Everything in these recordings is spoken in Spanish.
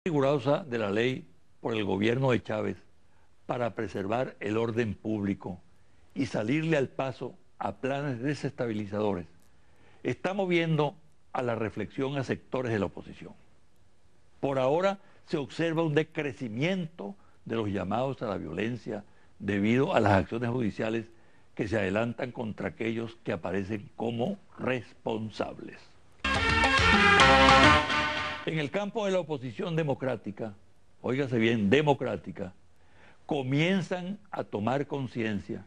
rigurosa de la ley por el gobierno de Chávez para preservar el orden público y salirle al paso a planes desestabilizadores, está moviendo a la reflexión a sectores de la oposición. Por ahora se observa un decrecimiento de los llamados a la violencia debido a las acciones judiciales que se adelantan contra aquellos que aparecen como responsables. En el campo de la oposición democrática, óigase bien, democrática, comienzan a tomar conciencia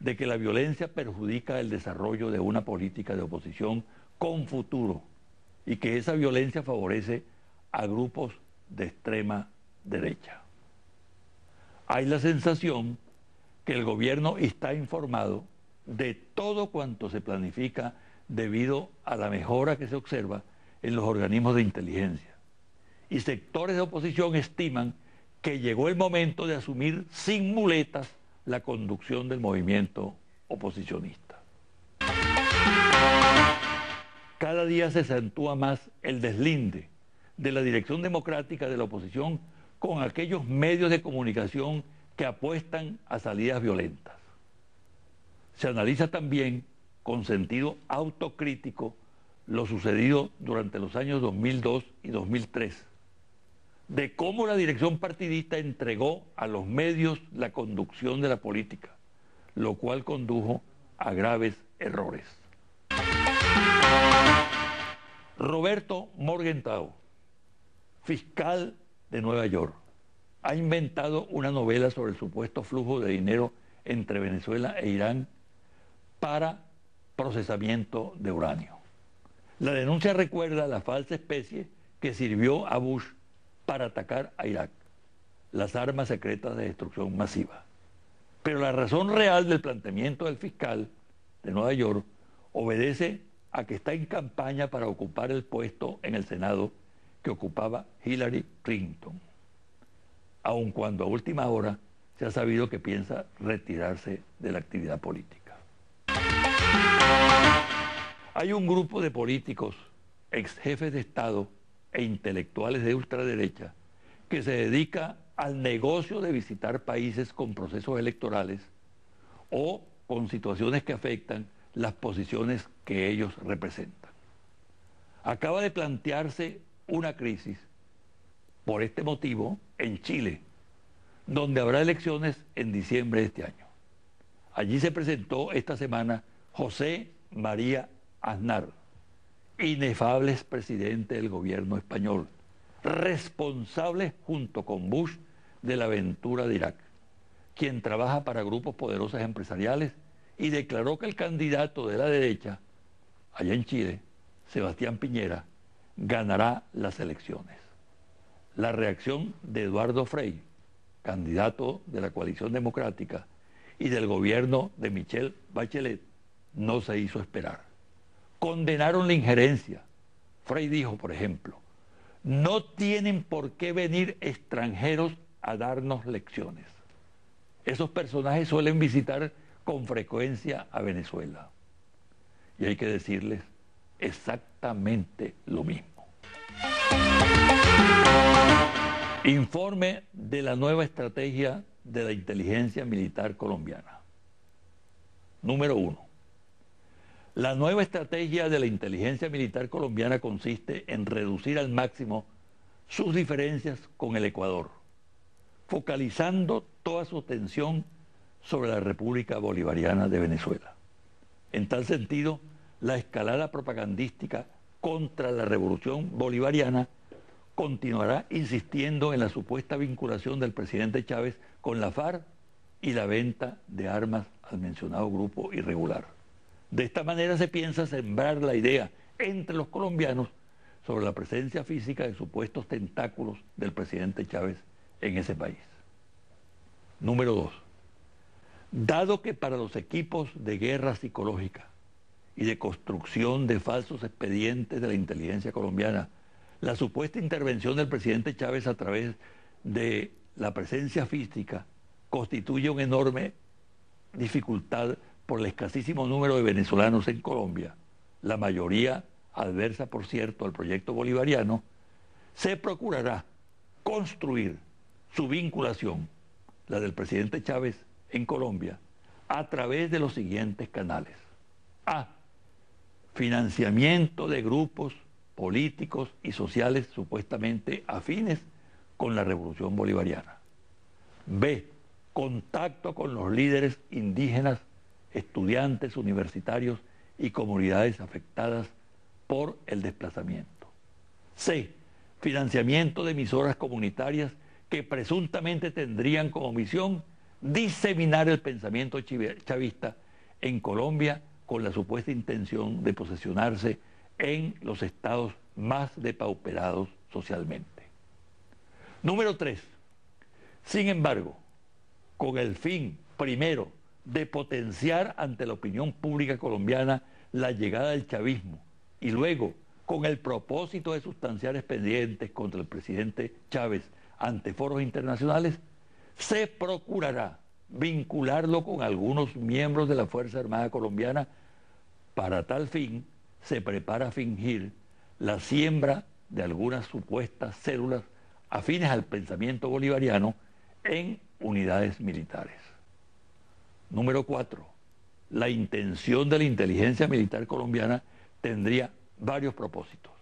de que la violencia perjudica el desarrollo de una política de oposición con futuro y que esa violencia favorece a grupos de extrema derecha. Hay la sensación que el gobierno está informado de todo cuanto se planifica debido a la mejora que se observa en los organismos de inteligencia. Y sectores de oposición estiman que llegó el momento de asumir sin muletas la conducción del movimiento oposicionista. Cada día se acentúa más el deslinde de la dirección democrática de la oposición con aquellos medios de comunicación que apuestan a salidas violentas. Se analiza también con sentido autocrítico lo sucedido durante los años 2002 y 2003, de cómo la dirección partidista entregó a los medios la conducción de la política, lo cual condujo a graves errores. Roberto Morgenthau, fiscal de Nueva York, ha inventado una novela sobre el supuesto flujo de dinero entre Venezuela e Irán para procesamiento de uranio. La denuncia recuerda la falsa especie que sirvió a Bush para atacar a Irak, las armas secretas de destrucción masiva. Pero la razón real del planteamiento del fiscal de Nueva York obedece a que está en campaña para ocupar el puesto en el Senado que ocupaba Hillary Clinton, aun cuando a última hora se ha sabido que piensa retirarse de la actividad política. Hay un grupo de políticos, ex jefes de Estado e intelectuales de ultraderecha que se dedica al negocio de visitar países con procesos electorales o con situaciones que afectan las posiciones que ellos representan. Acaba de plantearse una crisis por este motivo en Chile, donde habrá elecciones en diciembre de este año. Allí se presentó esta semana José María Aznar, inefable expresidente del gobierno español, responsable junto con Bush de la aventura de Irak, quien trabaja para grupos poderosos empresariales y declaró que el candidato de la derecha, allá en Chile, Sebastián Piñera, ganará las elecciones. La reacción de Eduardo Frei, candidato de la coalición democrática, y del gobierno de Michelle Bachelet, no se hizo esperar. Condenaron la injerencia. Frei dijo, por ejemplo, no tienen por qué venir extranjeros a darnos lecciones. Esos personajes suelen visitar con frecuencia a Venezuela. Y hay que decirles exactamente lo mismo. Informe de la nueva estrategia de la inteligencia militar colombiana. Número 1. La nueva estrategia de la inteligencia militar colombiana consiste en reducir al máximo sus diferencias con el Ecuador, focalizando toda su atención sobre la República Bolivariana de Venezuela. En tal sentido, la escalada propagandística contra la revolución bolivariana continuará insistiendo en la supuesta vinculación del presidente Chávez con la FARC y la venta de armas al mencionado grupo irregular. De esta manera se piensa sembrar la idea entre los colombianos sobre la presencia física de supuestos tentáculos del presidente Chávez en ese país. Número 2. Dado que para los equipos de guerra psicológica y de construcción de falsos expedientes de la inteligencia colombiana, la supuesta intervención del presidente Chávez a través de la presencia física constituye una enorme dificultad por el escasísimo número de venezolanos en Colombia, la mayoría adversa, por cierto, al proyecto bolivariano, se procurará construir su vinculación, la del presidente Chávez en Colombia, a través de los siguientes canales. A. Financiamiento de grupos políticos y sociales supuestamente afines con la revolución bolivariana. B. Contacto con los líderes indígenas, estudiantes universitarios y comunidades afectadas por el desplazamiento. C. Financiamiento de emisoras comunitarias que presuntamente tendrían como misión diseminar el pensamiento chavista en Colombia con la supuesta intención de posesionarse en los estados más depauperados socialmente. Número 3. Sin embargo, con el fin, primero, de potenciar ante la opinión pública colombiana la llegada del chavismo y luego, con el propósito de sustanciar expedientes contra el presidente Chávez ante foros internacionales, se procurará vincularlo con algunos miembros de la Fuerza Armada Colombiana. Para tal fin, se prepara fingir la siembra de algunas supuestas células afines al pensamiento bolivariano en unidades militares. Número 4. La intención de la inteligencia militar colombiana tendría varios propósitos.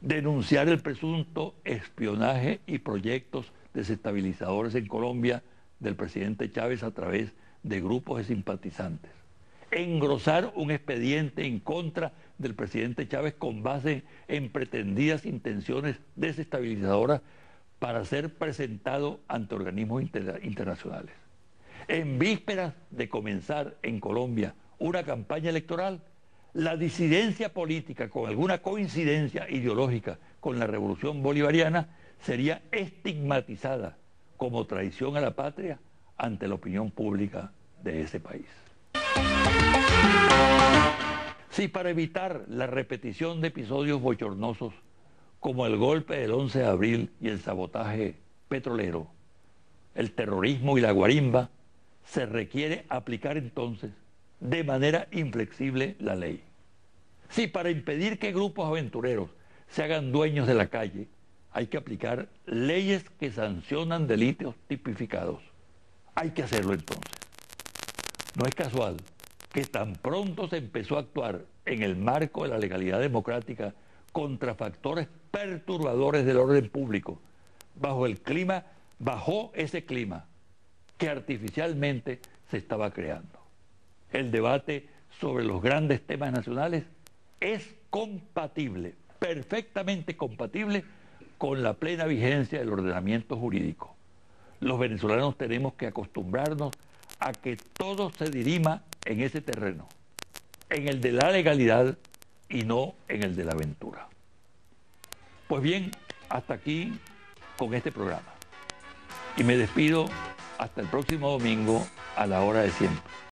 Denunciar el presunto espionaje y proyectos desestabilizadores en Colombia del presidente Chávez a través de grupos de simpatizantes. Engrosar un expediente en contra del presidente Chávez con base en pretendidas intenciones desestabilizadoras para ser presentado ante organismos internacionales. En vísperas de comenzar en Colombia una campaña electoral, la disidencia política con alguna coincidencia ideológica con la revolución bolivariana sería estigmatizada como traición a la patria ante la opinión pública de ese país. Si para evitar la repetición de episodios bochornosos como el golpe del 11 de abril y el sabotaje petrolero, el terrorismo y la guarimba, se requiere aplicar entonces de manera inflexible la ley. Si para impedir que grupos aventureros se hagan dueños de la calle, hay que aplicar leyes que sancionan delitos tipificados, hay que hacerlo entonces. No es casual que tan pronto se empezó a actuar en el marco de la legalidad democrática contra factores perturbadores del orden público, bajo ese clima que artificialmente se estaba creando. El debate sobre los grandes temas nacionales es compatible, perfectamente compatible con la plena vigencia del ordenamiento jurídico. Los venezolanos tenemos que acostumbrarnos a que todo se dirima en ese terreno, en el de la legalidad y no en el de la aventura. Pues bien, hasta aquí con este programa. Y me despido hasta el próximo domingo a la hora de siempre.